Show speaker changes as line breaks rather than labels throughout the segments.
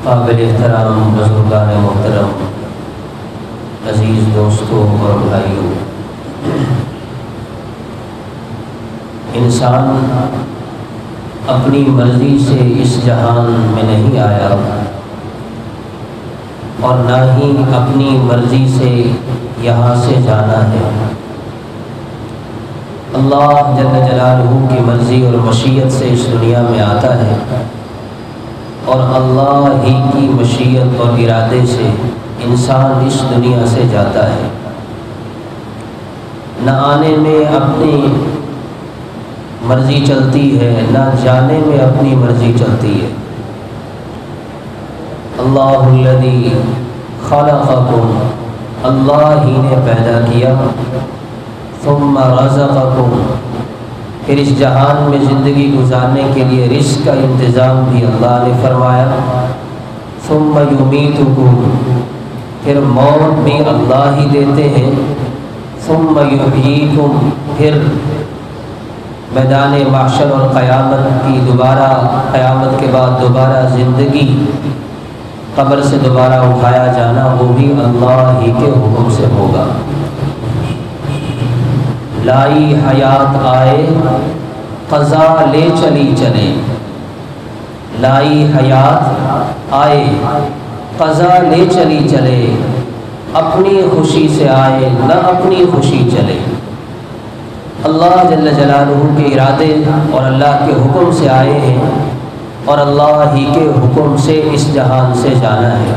قابل احترام بزرگان محترم، عزیز دوستوں اور بھائیوں، انسان اپنی مرضی سے اس جہان میں نہیں آیا اور نہ ہی اپنی مرضی سے یہاں سے جانا ہے۔ اللہ جل جلالہ کی مرضی اور مشیت سے اس دنیا میں آتا ہے اور اللہ ہی کی مشیت اور ارادے سے انسان اس دنیا سے جاتا ہے۔ نہ آنے میں اپنی مرضی چلتی ہے، نہ جانے میں اپنی مرضی چلتی ہے۔ اللہ الذی خلقکم، اللہ ہی نے پیدا کیا، ثم رزقکم، پھر اس جہان میں زندگی گزارنے کے لیے رزق کا انتظام بھی اللہ نے فرمایا، ثم یمیتکم، پھر موت بھی اللہ ہی دیتے ہیں، ثم یحییکم، پھر میدان محشر اور قیامت کے بعد دوبارہ زندگی، قبر سے دوبارہ اٹھایا جانا، وہ بھی اللہ ہی کے حکم سے ہوگا۔ لائی حیات آئے قضا لے چلی چلے، لائی حیات آئے قضا لے چلی چلے، اپنی خوشی سے آئے نہ اپنی خوشی چلے۔ اللہ جل جلالہ کے ارادے اور اللہ کے حکم سے آئے ہیں اور اللہ ہی کے حکم سے اس جہان سے جانا ہے۔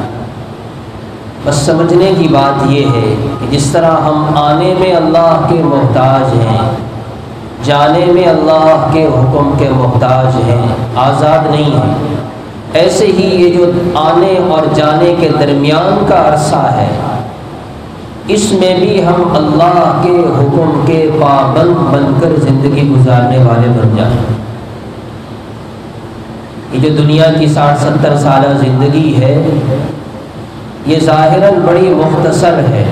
بس سمجھنے کی بات یہ ہے کہ جس طرح ہم آنے میں اللہ کے محتاج ہیں، جانے میں اللہ کے حکم کے محتاج ہیں، آزاد نہیں ہیں، ایسے ہی یہ جو آنے اور جانے کے درمیان کا عرصہ ہے، اس میں بھی ہم اللہ کے حکم کے پابند بن کر زندگی گزارنے والے بن جائیں۔ یہ جو دنیا کی 60-70 سالہ زندگی ہے، یہ ظاہراً بڑی مختصر ہے،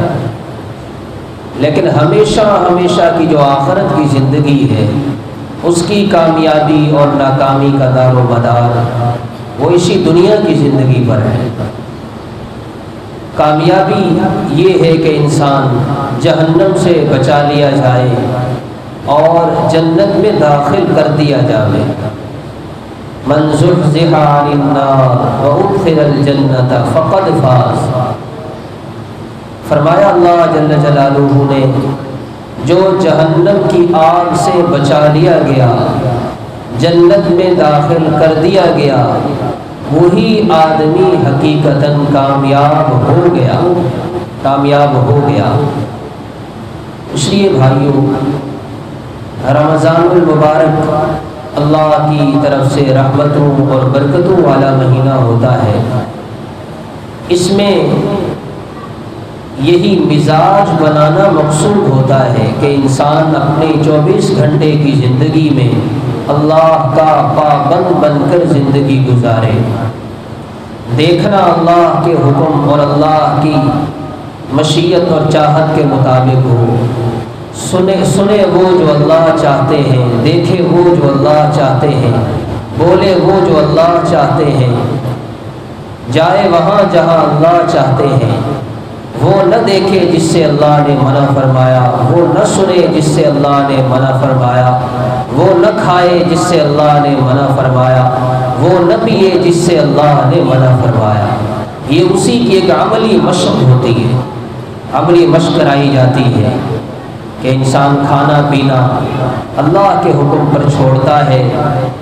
لیکن ہمیشہ کی جو آخرت کی زندگی ہے، اس کی کامیابی اور ناکامی کا دار و مدار وہ اسی دنیا کی زندگی پر ہے۔ کامیابی یہ ہے کہ انسان جہنم سے بچا لیا جائے اور جنت میں داخل کر دیا جائے۔ من زحزح عن النار وادخل الجنۃ فقد فاز، فرمایا اللہ جل جلالہ نے، جو جہنم کی آگ سے بچا لیا گیا، جنت میں داخل کر دیا گیا، وہی آدمی حقیقتاً کامیاب ہو گیا۔ اس لیے بھائیوں، رمضان المبارک اللہ کی طرف سے رحمتوں اور برکتوں والا مہینہ ہوتا ہے۔ اس میں یہی مزاج بنانا مقصود ہوتا ہے کہ انسان اپنے 24 گھنٹے کی زندگی میں اللہ کا پابند بن کر زندگی گزارے، دیکھنا اللہ کے حکم اور اللہ کی مشیت اور چاہت کے مطابق ہو، سنے وہ جو اللہ چاہتے ہیں، دیکھے وہ جو اللہ چاہتے ہیں، بولے وہ جو اللہ چاہتے ہیں، جائے وہاں جہاں اللہ چاہتے ہیں، وہ نہ دیکھے جس سے اللہ نے منع فرمایا، وہ نہ سنے جس سے اللہ نے منع فرمایا، وہ نہ کھائے جس سے اللہ نے منع فرمایا، وہ نہ پیے جس سے اللہ نے منع فرمایا۔ یہ اسی کی ایک عملی مشق ہوتی ہے، عملی مشق کرائی جاتی ہے کہ انسان کھانا پینا اللہ کے حکم پر چھوڑتا ہے،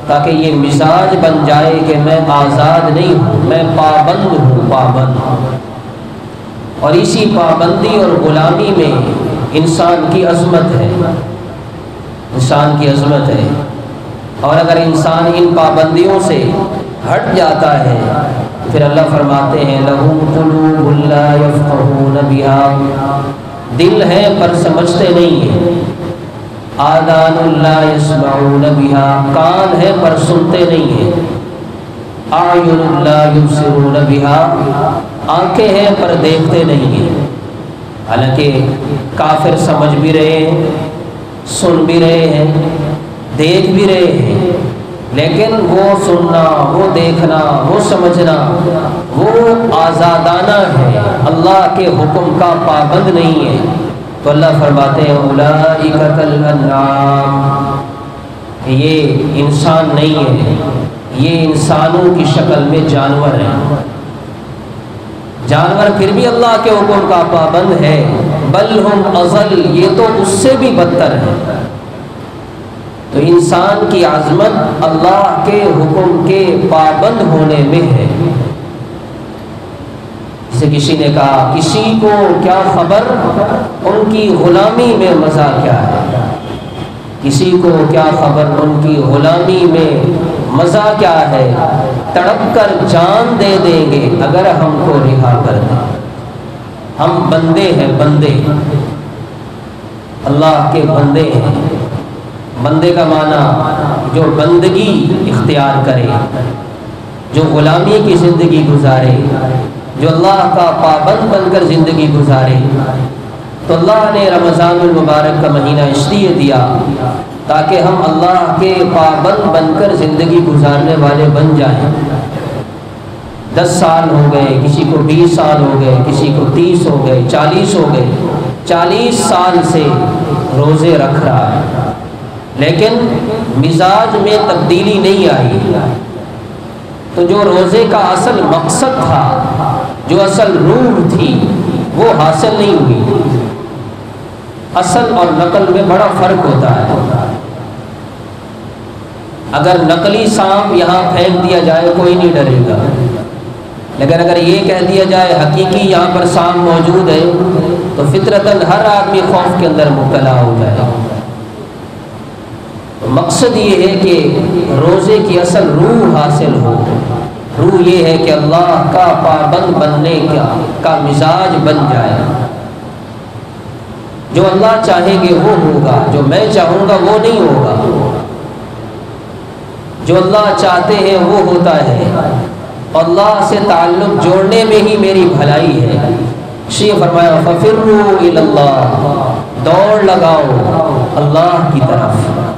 تاکہ یہ مزاج بن جائے کہ میں آزاد نہیں ہوں، میں پابند ہوں۔ اور اسی پابندی اور غلامی میں انسان کی عظمت ہے، اور اگر انسان ان پابندیوں سے ہٹ جاتا ہے، پھر اللہ فرماتے ہیں لَهُمْ قُلُوبٌ لَا يَفْقَهُونَ بِهَا، دل ہیں پر سمجھتے نہیں ہیں، آذان لا يسمعون بها، کان ہیں پر سنتے نہیں ہیں، اعین لا یبصرون بها، آنکھیں ہیں پر دیکھتے نہیں ہیں۔ حالانکہ کافر سمجھ بھی رہے ہیں، سن بھی رہے ہیں، دیکھ بھی رہے ہیں، لیکن وہ سننا، وہ دیکھنا، وہ سمجھنا وہ آزادانہ ہے، اللہ کے حکم کا پابند نہیں ہے۔ تو اللہ فرماتے ہیں اولئک کالانعام، کہ یہ انسان نہیں ہے، یہ انسانوں کی شکل میں جانور ہیں۔ جانور پھر بھی اللہ کے حکم کا پابند ہے، بل ہم اضل، یہ تو اس سے بھی بدتر ہے۔ تو انسان کی عظمت اللہ کے حکم کے پابند ہونے میں ہے۔ جسے کسی نے کہا کسی کو کیا خبر ان کی غلامی میں مزہ کیا ہے، کسی کو کیا خبر ان کی غلامی میں مزہ کیا ہے، تڑپ کر جان دے دیں گے اگر ہم کو رہا کر دیں۔ ہم بندے ہیں، بندے اللہ کے بندے ہیں۔ بندے کا معنی جو بندگی اختیار کرے، جو غلامی کی زندگی گزارے، جو اللہ کا پابند بن کر زندگی گزارے۔ تو اللہ نے رمضان المبارک کا مہینہ اس لیے دیا تاکہ ہم اللہ کے پابند بن کر زندگی گزارنے والے بن جائیں۔ 10 سال ہو گئے، کسی کو 20 سال ہو گئے، کسی کو 30 ہو گئے، 40 ہو گئے، 40 سال سے روزے رکھ رہا ہے، لیکن مزاج میں تبدیلی نہیں آئی۔ تو جو روزے کا اصل مقصد تھا، جو اصل روح تھی، وہ حاصل نہیں ہوئی۔ اصل اور نقل میں بڑا فرق ہوتا ہے۔ اگر نقلی سانپ یہاں پھینک دیا جائے کوئی نہیں ڈرے گا، لیکن اگر یہ کہہ دیا جائے حقیقی یہاں پر سانپ موجود ہے تو فطرتاً ہر آدمی خوف کے اندر مبتلا ہو جائے۔ مقصد یہ ہے کہ روزے کی اصل روح حاصل ہو۔ روح یہ ہے کہ اللہ کا پابند بننے کا مزاج بن جائے۔ جو اللہ چاہیں گے وہ ہوگا، جو میں چاہوں گا وہ نہیں ہوگا۔ جو اللہ چاہتے ہیں وہ ہوتا ہے، اللہ سے تعلق جوڑنے میں ہی میری بھلائی ہے۔ شیخ فرمایا فَفِرُّوا إِلَى اللَّهِ، دوڑ لگاؤ اللہ کی طرف،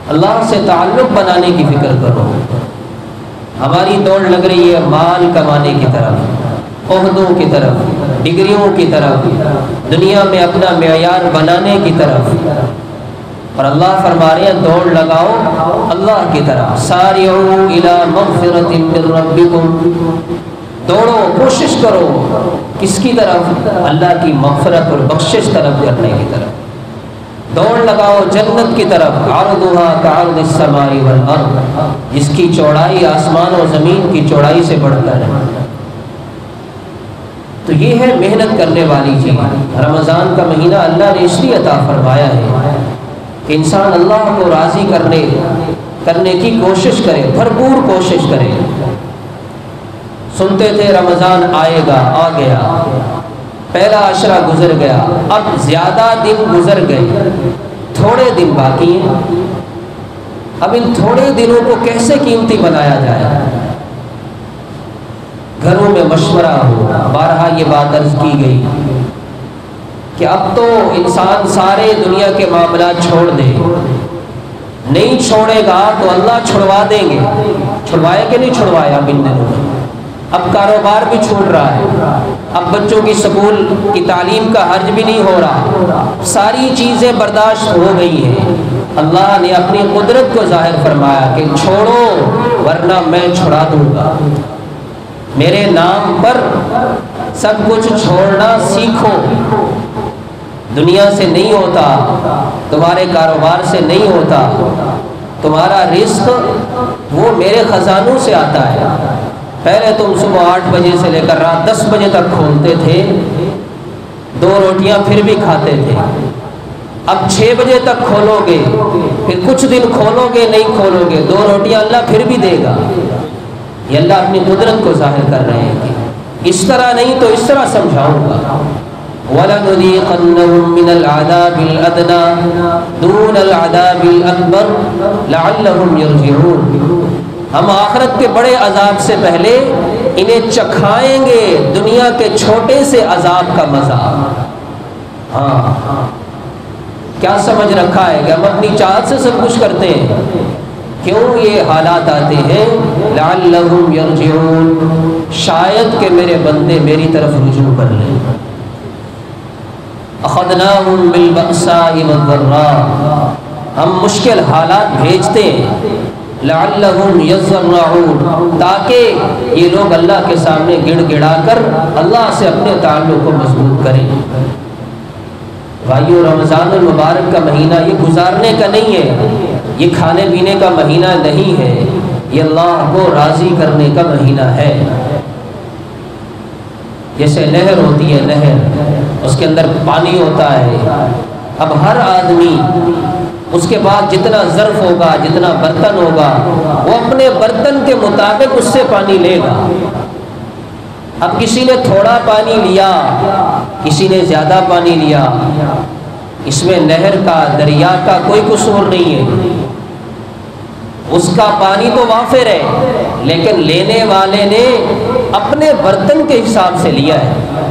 اللہ سے تعلق بنانے کی فکر کرو۔ ہماری دوڑ لگ رہی ہے مال کمانے کی طرف، عہدوں کی طرف، ڈگریوں کی طرف، دنیا میں اپنا معیار بنانے کی طرف، اور اللہ فرما رہے ہیں دوڑ لگاؤ اللہ کی طرف۔ سارعوا الی مغفرۃ من ربکم، دوڑو، کوشش کرو کس کی طرف؟ اللہ کی مغفرت اور بخشش طلب کرنے کی طرف۔ دوڑ لگاؤ جنت کی طرف، عرضها كعرض السماء والارض، جس کی چوڑائی آسمان و زمین کی چوڑائی سے بڑھ کر ہے۔ تو یہ ہے محنت کرنے والی چیز۔ رمضان کا مہینہ اللہ نے اس لیے عطا فرمایا ہے کہ انسان اللہ کو راضی کرنے کی کوشش کرے، بھرپور کوشش کرے۔ سنتے تھے رمضان آئے گا، آ گیا، پہلا عشرہ گزر گیا، اب زیادہ دن گزر گئے، تھوڑے دن باقی ہیں۔ اب ان تھوڑے دنوں کو کیسے قیمتی بنایا جائے؟ گھروں میں مشورہ ہو، بارہا یہ بات عرض کی گئی کہ اب تو انسان سارے دنیا کے معاملات چھوڑ دے، نہیں چھوڑے گا تو اللہ چھڑوا دیں گے۔ چھڑوائے کہ نہیں چھڑوایا اب ان دنوں میں؟ اب کاروبار بھی چھوٹ رہا ہے، اب بچوں کی سکول کی تعلیم کا حرج بھی نہیں ہو رہا، ساری چیزیں برداشت ہو گئی ہیں۔ اللہ نے اپنی قدرت کو ظاہر فرمایا کہ چھوڑو ورنہ میں چھڑا دوں گا۔ میرے نام پر سب کچھ چھوڑنا سیکھو۔ دنیا سے نہیں ہوتا، تمہارے کاروبار سے نہیں ہوتا، تمہارا رزق وہ میرے خزانوں سے آتا ہے۔ پہلے تم صبح 8 بجے سے لے کر رات 10 بجے تک کھولتے تھے، 2 روٹیاں پھر بھی کھاتے تھے۔ اب 6 بجے تک کھولو گے، پھر کچھ دن کھولو گے نہیں کھولو گے، 2 روٹیاں اللہ پھر بھی دے گا۔ یہ اللہ اپنی قدرت کو ظاہر کر رہے ہیں کہ اس طرح نہیں تو اس طرح سمجھاؤں گا۔ وَلَنُذِيقَنَّهُم مِّنَ الْعَذَابِ الْأَدْنَىٰ دُونَ الْعَذَابِ الْأَكْبَرِ لَعَلَّهُمْ يَرْجِعُونَ، ہم آخرت کے بڑے عذاب سے پہلے انہیں چکھائیں گے دنیا کے چھوٹے سے عذاب کا مزہ۔ ہاں، کیا سمجھ رکھا ہے کہ ہم اپنی چاہت سے سب کچھ کرتے ہیں؟ کیوں یہ حالات آتے ہیں؟ لعلہم یرجعون، شاید کہ میرے بندے میری طرف رجوع کر لیں۔ اخذناہم بالبأساء والضراء، ہم مشکل حالات بھیجتے ہیں لعلہم یضرعون، تاکہ یہ لوگ اللہ کے سامنے گڑ گڑا کر اللہ سے اپنے تعلق کو مضبوط کریں۔ بھائیو، رمضان المبارک کا مہینہ یہ گزارنے کا نہیں ہے، یہ کھانے پینے کا مہینہ نہیں ہے، یہ اللہ کو راضی کرنے کا مہینہ ہے۔ جیسے نہر ہوتی ہے، نہر اس کے اندر پانی ہوتا ہے، اب ہر آدمی اس کے بعد جتنا ظرف ہوگا، جتنا برتن ہوگا، وہ اپنے برتن کے مطابق اس سے پانی لے گا۔ اب کسی نے تھوڑا پانی لیا، کسی نے زیادہ پانی لیا، اس میں نہر کا، دریا کا کوئی قصور نہیں ہے، اس کا پانی تو وافر ہے، لیکن لینے والے نے اپنے برتن کے حساب سے لیا ہے۔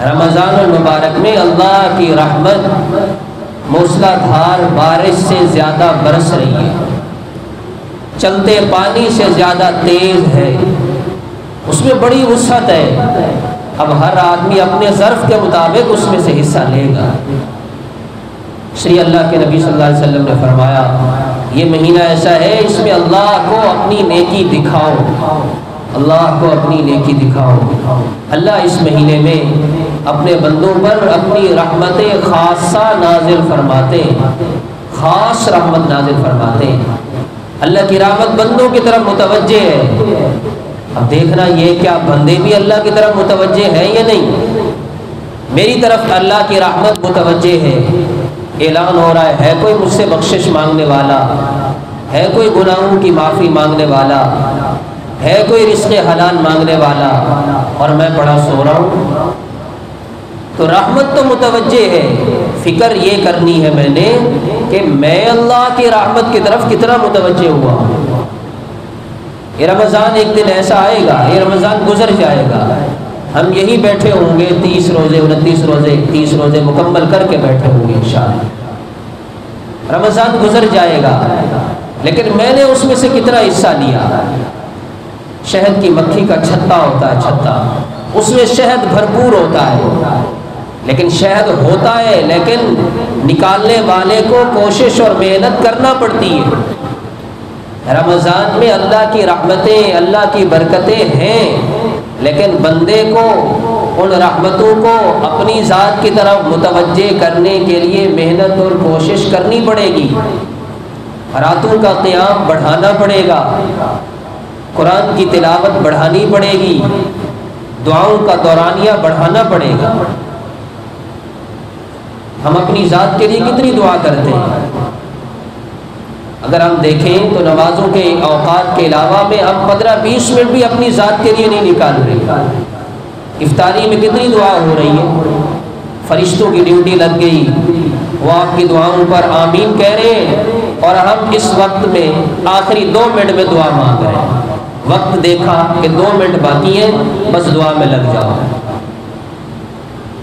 رمضان المبارک میں اللہ کی رحمت موسلا دھار بارش سے زیادہ برس رہی ہے، چلتے پانی سے زیادہ تیز ہے، اس میں بڑی وسعت ہے۔ اب ہر آدمی اپنے ظرف کے مطابق اس میں سے حصہ لے گا۔ شری اللہ کے نبی صلی اللہ علیہ وسلم نے فرمایا، یہ مہینہ ایسا ہے اس میں اللہ کو اپنی نیکی دکھاؤ، اللہ کو اپنی نیکی دکھاؤ۔ اللہ اس مہینے میں اپنے بندوں پر اپنی رحمت خاصہ نازل فرماتے ہیں، خاص رحمت نازل فرماتے ہیں۔ اللہ کی رحمت بندوں کی طرف متوجہ ہے۔ اب دیکھنا یہ کیا بندے بھی اللہ کی طرف متوجہ ہیں یا نہیں؟ میری طرف اللہ کی رحمت متوجہ ہے، اعلان ہو رہا ہے کوئی مجھ سے بخشش مانگنے والا ہے، کوئی گناہوں کی معافی مانگنے والا ہے، کوئی رزق حلال مانگنے والا، اور میں پڑا سو رہا ہوں۔ تو رحمت تو متوجہ ہے، فکر یہ کرنی ہے میں نے کہ میں اللہ کی رحمت کی طرف کتنا متوجہ ہوا ہوں۔ یہ رمضان ایک دن ایسا آئے گا، یہ رمضان گزر جائے گا، ہم یہی بیٹھے ہوں گے 30 روزے 29 روزے 30 روزے مکمل کر کے بیٹھے ہوں گے انشاءاللہ۔ رمضان گزر جائے گا، لیکن میں نے اس میں سے کتنا حصہ لیا؟ شہد کی مکھی کا چھتا ہوتا ہے، چھتا، اس میں شہد بھرپور ہوتا ہے، لیکن شہد ہوتا ہے لیکن نکالنے والے کو کوشش اور محنت کرنا پڑتی ہے۔ رمضان میں اللہ کی رحمتیں، اللہ کی برکتیں ہیں، لیکن بندے کو ان رحمتوں کو اپنی ذات کی طرف متوجہ کرنے کے لیے محنت اور کوشش کرنی پڑے گی۔ راتوں کا قیام بڑھانا پڑے گا، قرآن کی تلاوت بڑھانی پڑے گی، دعاؤں کا دورانیہ بڑھانا پڑے گا۔ ہم اپنی ذات کے لیے کتنی دعا کرتے ہیں؟ اگر ہم دیکھیں تو نمازوں کے اوقات کے علاوہ میں ہم 15-20 منٹ بھی اپنی ذات کے لیے نہیں نکال رہے۔ افطاری میں کتنی دعا ہو رہی ہے، فرشتوں کی ڈیوٹی لگ گئی، وہ آپ کی دعاؤں پر آمین کہہ رہے ہیں، اور ہم اس وقت میں آخری 2 منٹ میں دعا مانگ رہے ہیں۔ وقت دیکھا کہ 2 منٹ باقی ہیں، بس دعا میں لگ جاؤ۔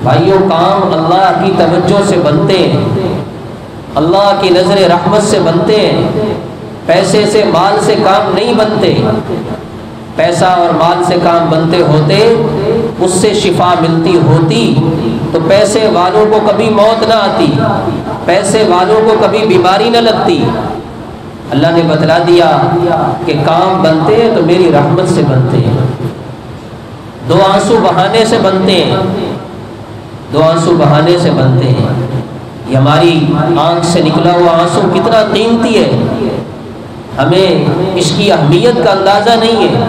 بھائیوں، کام اللہ کی توجہ سے بنتے ہیں، اللہ کی نظر رحمت سے بنتے ہیں، پیسے سے مال سے کام نہیں بنتے۔ پیسہ اور مال سے کام بنتے ہوتے، اس سے شفا ملتی ہوتی تو پیسے والوں کو کبھی موت نہ آتی، پیسے والوں کو کبھی بیماری نہ لگتی۔ اللہ نے بتلا دیا کہ کام بنتے ہیں تو میری رحمت سے بنتے ہیں، 2 آنسو بہانے سے بنتے ہیں، 2 آنسو بہانے سے بنتے ہیں۔ یہ ہماری آنکھ سے نکلا ہوا آنسو کتنا قیمتی ہے، ہمیں اس کی اہمیت کا اندازہ نہیں ہے۔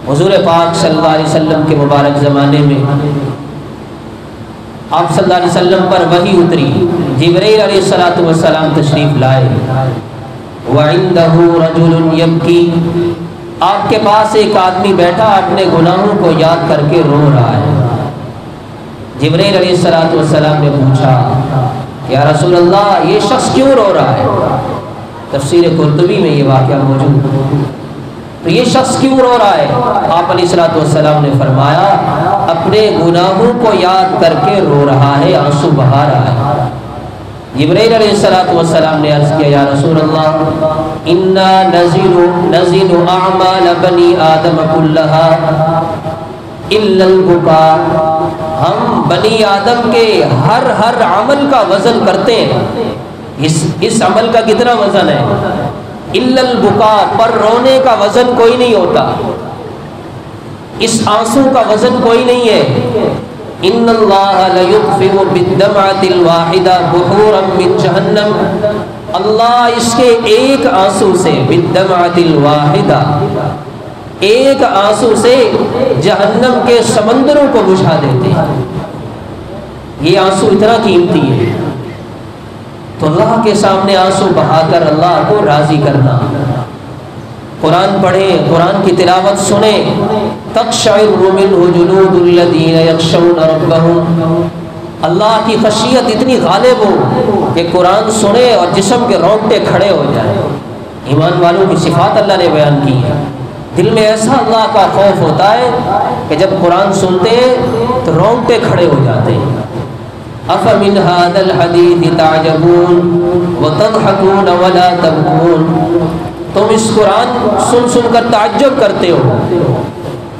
حضور پاک صلی اللہ علیہ وسلم کے مبارک زمانے میں آپ صلی اللہ علیہ وسلم پر وحی اتری، جبرائیل علیہ السلام تشریف لائے، وَعِندَهُ رَجُلٌ يَبْكِي، آپ کے پاس ایک آدمی بیٹھا اپنے گناہوں کو یاد کر کے رو رہا ہے۔ جبرائیل علیہ السلام نے پوچھا، یا رسول اللہ یہ شخص کیوں رو رہا ہے؟ تفسیر قرطبی میں یہ واقعہ موجود ہے، تو یہ شخص کیوں رو رہا ہے؟ آپ علیہ السلام نے فرمایا، اپنے گناہوں کو یاد کر کے رو رہا ہے، آنسو بہا رہا ہے۔ جبرائیل علیہ السلام نے عرض کیا یا رسول اللہ انا نزن اعمال بنی آدم کلها الا البکاء، ہم بنی آدم کے ہر عمل کا وزن کرتے ہیں، اس عمل کا کتنا وزن ہے؟ الا البکاء، پر رونے کا وزن کوئی نہیں ہوتا، اس آنسو کا وزن کوئی نہیں ہے۔ ان اللہ لیطفئ بالدمعۃ الواحدہ بحورا من جہنم، اللہ اس کے ایک آنسو سے، بالدمعۃ الواحدہ، ایک آنسو سے جہنم کے سمندروں کو بجھا دیتے ہیں۔ یہ آنسو اتنا قیمتی ہے، تو اللہ کے سامنے آنسو بہا کر اللہ کو راضی کرنا، قرآن پڑھیں، قرآن کی تلاوت سنیں، تقشعر منہ جلود الذین یخشون ربہم، اللہ کی خشیت اتنی غالب ہو کہ قرآن سنیں اور جسم کے رونگٹے کھڑے ہو جائیں۔ ایمان والوں کی صفات اللہ نے بیان کی ہے، دل میں ایسا اللہ کا خوف ہوتا ہے کہ جب قرآن سنتے ہیں تو رونگٹے کھڑے ہو جاتے ہیں۔ افمن ھذا الحدیث تعجبون وتضحکون ولا تبکون، تم اس قرآن سن کر تعجب کرتے ہو،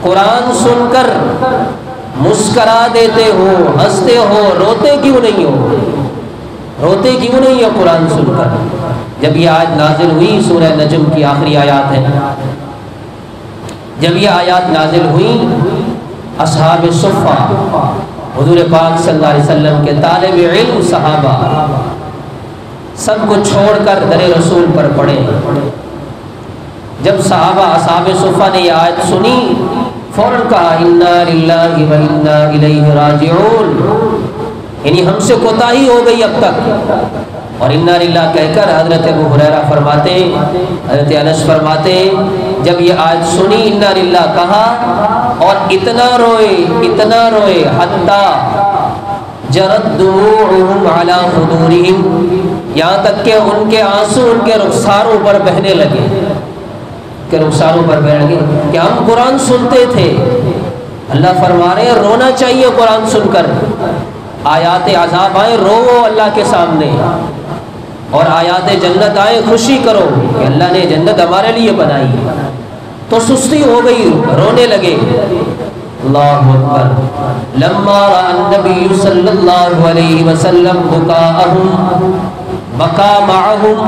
قرآن سن کر مسکرا دیتے ہو، ہنستے ہو، روتے کیوں نہیں ہو؟ روتے کیوں نہیں ہو قرآن سن کر؟ جب یہ آیت نازل ہوئی، سورہ نجم کی آخری آیات ہے، جب یہ آیات نازل ہوئی، اصحاب صفہ، حضور پاک صلی اللہ علیہ وسلم کے طالب علم صحابہ سب کو چھوڑ کر در رسول پر پڑے۔ جب صحابہ اصحاب صفہ نے یہ آیت سنی، فوراً کہا انا للہ و انا الیہ راجعون، یعنی ہم سے کوتاہی ہو گئی اب تک۔ اور انا للہ کہہ کر حضرت ابو ہریرہ فرماتے، حضرت انس فرماتے، جب یہ آیت سنی انا للہ کہا اور اتنا روئے حتی جرت دموعہم علی خدورہم، یہاں تک کہ ان کے آنسو ان کے رخساروں پر بہنے لگے، کہ رخساروں پر بہنے لگے کہ ہم قرآن سنتے تھے۔ اللہ فرما رہے ہیں رونا چاہیے قرآن سن کر، آیات عذاب آئیں رو اللہ کے سامنے، اور آیات جنت آئیں خوشی کرو کہ اللہ نے جنت ہمارے لیے بنائی ہے۔ تو سستی ہو گئی، رونے لگے۔ اللہ اکبر۔ لما رأى النبی صلی اللہ علیہ وسلم بکاءہم بکا معہم،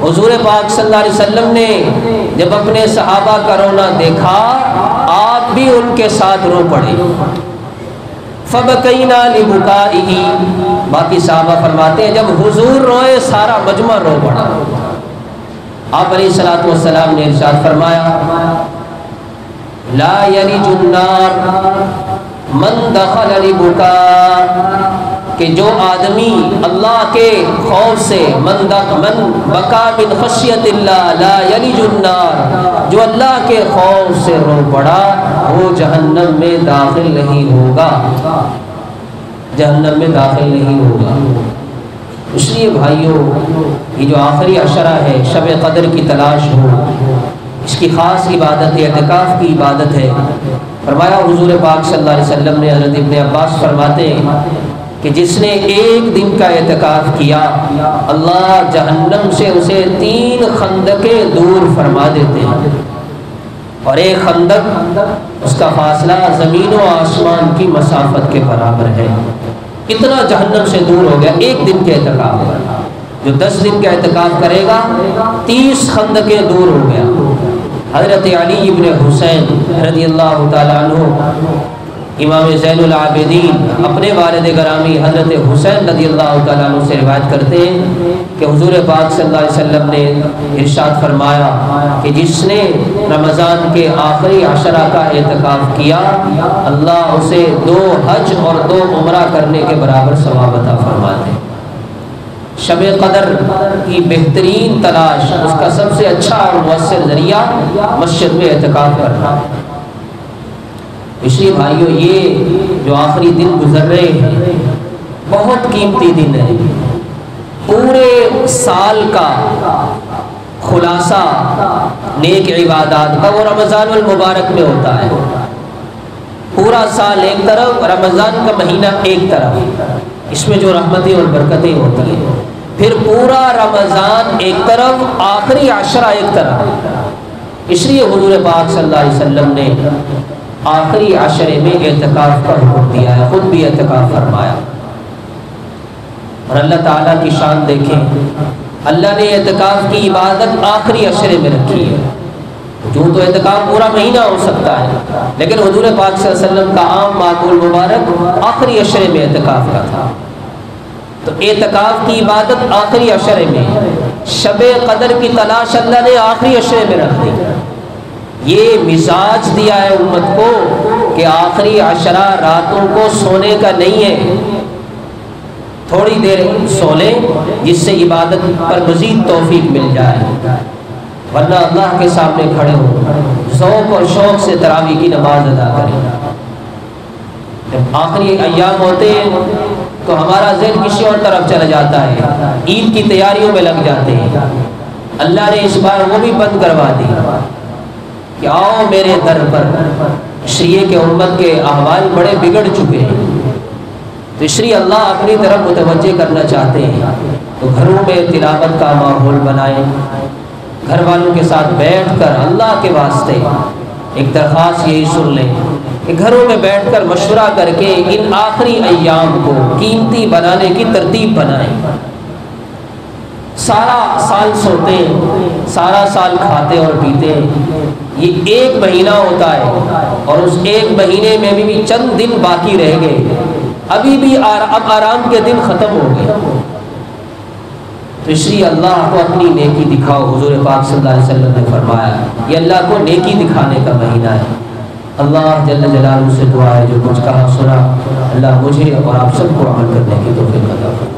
حضور پاک صلی اللہ علیہ وسلم نے جب اپنے صحابہ کا رونا دیکھا، آپ بھی ان کے ساتھ رو پڑے۔ فبکینا لبکائہ، باقی صحابہ فرماتے ہیں جب حضور روئے سارا مجمع رو پڑا۔ آپ علیہ الصلوۃ والسلام نے ارشاد فرمایا لا یلج النار من دخل لبکا، کہ جو آدمی اللہ کے خوف سے، من بکا من خشیت اللہ لا یلج النار، جو اللہ کے خوف سے رو پڑا وہ جہنم میں داخل نہیں ہوگا، جہنم میں داخل نہیں ہوگا۔ اس لیے بھائیوں، یہ جو آخری عشرہ ہے، شب قدر کی تلاش ہو، اس کی خاص عبادت ہے، اعتکاف کی عبادت ہے۔ فرمایا حضور پاک صلی اللہ علیہ وسلم نے، حضرت ابن عباس فرماتے ہیں کہ جس نے ایک دن کا اعتکاف کیا، اللہ جہنم سے اسے 3 خندقیں دور فرما دیتے ہیں، اور ایک خندق اس کا فاصلہ زمین و آسمان کی مسافت کے برابر ہے۔ اتنا جہنم سے دور ہو گیا ایک دن کے اعتکاف پر۔ جو 10 دن کا اعتکاف کرے گا 30 خندقیں دور ہو گیا۔ حضرت علی ابن حسین رضی اللہ تعالیٰ عنہ، امام زین العابدین، اپنے والد گرامی حضرت حسین رضی اللہ تعالیٰ عنہ سے روایت کرتے ہیں کہ حضور پاک صلی اللہ علیہ وسلم نے ارشاد فرمایا کہ جس نے رمضان کے آخری عشرہ کا اعتکاف کیا، اللہ اسے 2 حج اور 2 عمرہ کرنے کے برابر ثواب عطا فرماتے ہیں۔ شب قدر کی بہترین تلاش، اس کا سب سے اچھا اور مؤثر ذریعہ مسجد میں اعتکاف کرنا۔ اس لیے بھائیو، یہ جو آخری دن گزر رہے ہیں بہت قیمتی دن ہے، پورے سال کا خلاصہ نیک عبادات کا وہ رمضان المبارک میں ہوتا ہے۔ پورا سال ایک طرف، رمضان کا مہینہ ایک طرف، اس میں جو رحمتیں اور برکتیں ہوتی ہیں. پھر پورا رمضان ایک طرف، آخری عشرہ ایک طرف. اس لیے حضور پاک صلی اللہ علیہ وسلم نے آخری عشرے میں اعتکاف کا حکم دیا ہے، خود بھی اعتکاف فرمایا. اور اللہ تعالیٰ کی شان دیکھیں، اللہ نے اعتکاف کی عبادت آخری عشرے میں رکھی ہے. جو تو اعتکاف پورا مہینہ ہو سکتا ہے، لیکن حضور پاک صلی اللہ علیہ وسلم کا عام معمول مبارک آخری عشرے میں اعتکاف کا تھا. تو اعتکاف کی عبادت آخری عشرے میں، شب قدر کی تلاش اللہ نے آخری عشرے میں رکھ دی. یہ مزاج دیا ہے امت کو کہ آخری عشرہ راتوں کو سونے کا نہیں ہے، تھوڑی دیر سو لیں جس سے عبادت پر مزید توفیق مل جائے، ورنہ اللہ کے سامنے کھڑے ہو ذوق اور شوق سے تراویح کی نماز ادا کریں. جب آخری ایام ہوتے ہیں تو ہمارا ذہن کسی اور طرف چلا جاتا ہے، عید کی تیاریوں میں لگ جاتے ہیں. اللہ نے اس بار وہ بھی بند کروا دی کہ آؤ میرے در پر. اس لیے کہ امت کے احوال بڑے بگڑ چکے ہیں، تو اس لیے اللہ اپنی طرف متوجہ کرنا چاہتے ہیں. تو گھروں میں تلاوت کا ماحول بنائیں، گھر والوں کے ساتھ بیٹھ کر اللہ کے واسطے ایک درخواست یہی سن لیں کہ گھروں میں بیٹھ کر مشورہ کر کے ان آخری ایام کو قیمتی بنانے کی ترتیب بنائیں. سارا سال سوتے ہیں، سارا سال کھاتے اور پیتے ہیں، یہ ایک مہینہ ہوتا ہے اور اس ایک مہینے میں بھی چند دن باقی رہ گئے، ابھی بھی اب آرام کے دن ختم ہو گئے. تو اس لیے اللہ کو اپنی نیکی دکھاؤ. حضور پاک صلی اللہ علیہ وسلم نے فرمایا یہ اللہ کو نیکی دکھانے کا مہینہ ہے. اللہ جل جلالہ سے دعا ہے جو کچھ کہا سنا اللہ مجھے اور آپ سب کو عمل کرنے کی توفیق عطا فرمائے.